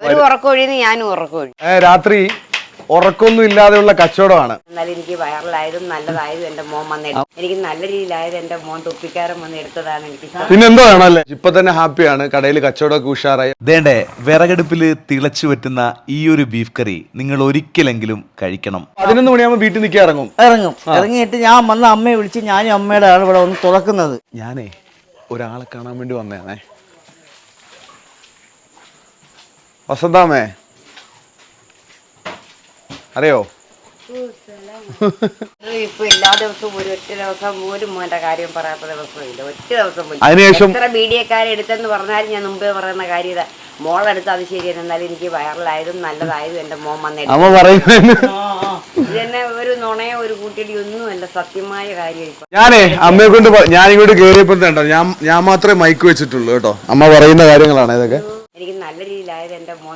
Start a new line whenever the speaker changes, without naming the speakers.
ഒരു ഉറക്കമൊഴിന്ന് ഞാനും ഉറക്കമൊഴി.
രാത്രി ഉറക്കമൊന്നും ഇല്ലാതെയുള്ള കച്ചവടമാണ്.
എന്നാലും എനിക്ക് വൈറലായതും നല്ലതായതും എന്റെ മോൻ വന്നെടുത്തു. എനിക്ക് നല്ല രീതിയിലായത് എന്റെ മോൻ തൊപ്പിക്കാരൻ വന്ന് എടുത്തതാണ് എനിക്ക്.
പിന്നെന്തോ വേണമല്ലേ? ഇപ്പൊ തന്നെ ഹാപ്പിയാണ്, കടയിൽ കച്ചവടമൊക്കെ ഉഷാറായി.
ദേണ്ടേ വിറകടുപ്പില് തിളച്ചു പറ്റുന്ന ഈ ഒരു ബീഫ് കറി നിങ്ങൾ ഒരിക്കലെങ്കിലും കഴിക്കണം.
11 മണിയാകുമ്പോൾ വീട്ടിൽ നിൽക്കാൻ ഇറങ്ങും.
ഇറങ്ങിയിട്ട് ഞാൻ വന്ന അമ്മയെ വിളിച്ച് ഞാനും അമ്മയുടെ ആണ് ഇവിടെ വന്ന് തുറക്കുന്നത്.
ഞാനേ ഒരാളെ കാണാൻ വേണ്ടി വന്നതാണേ. വസന്താമേ അറിയോ?
ഇപ്പൊ എല്ലാ ദിവസവും ഒറ്റ ദിവസം ഒരു മോന്റെ കാര്യം പറയാത്ത ദിവസമില്ല. ഒറ്റ ദിവസം പോലും.
അതിനുശേഷം
എത്ര മീഡിയക്കാരെടുത്തെന്ന് പറഞ്ഞാലും ഞാൻ മുമ്പേ പറയുന്ന കാര്യം ഇതാ. മോളെടുത്ത് അത് ശരിയാണ്. എന്നാലും എനിക്ക് വൈറലായതും നല്ലതായതും എന്റെ മോൻ വന്നെടുത്തു.
അമ്മ പറയുന്നത്
ഇത് തന്നെ ഒരു നുണയോ ഒരു കൂട്ടിയടി ഒന്നുമല്ല, സത്യമായ കാര്യം. ഇപ്പൊ
ഞാനേ അമ്മയെ കൊണ്ട് ഞാനിങ്ങോട്ട് കയറിയപ്പോ ഞാൻ മാത്രമേ മൈക്ക് വെച്ചിട്ടുള്ളൂ കേട്ടോ. അമ്മ പറയുന്ന കാര്യങ്ങളാണ് ഇതൊക്കെ.
എനിക്ക് നല്ല രീതിയിലായത് എന്റെ മോൻ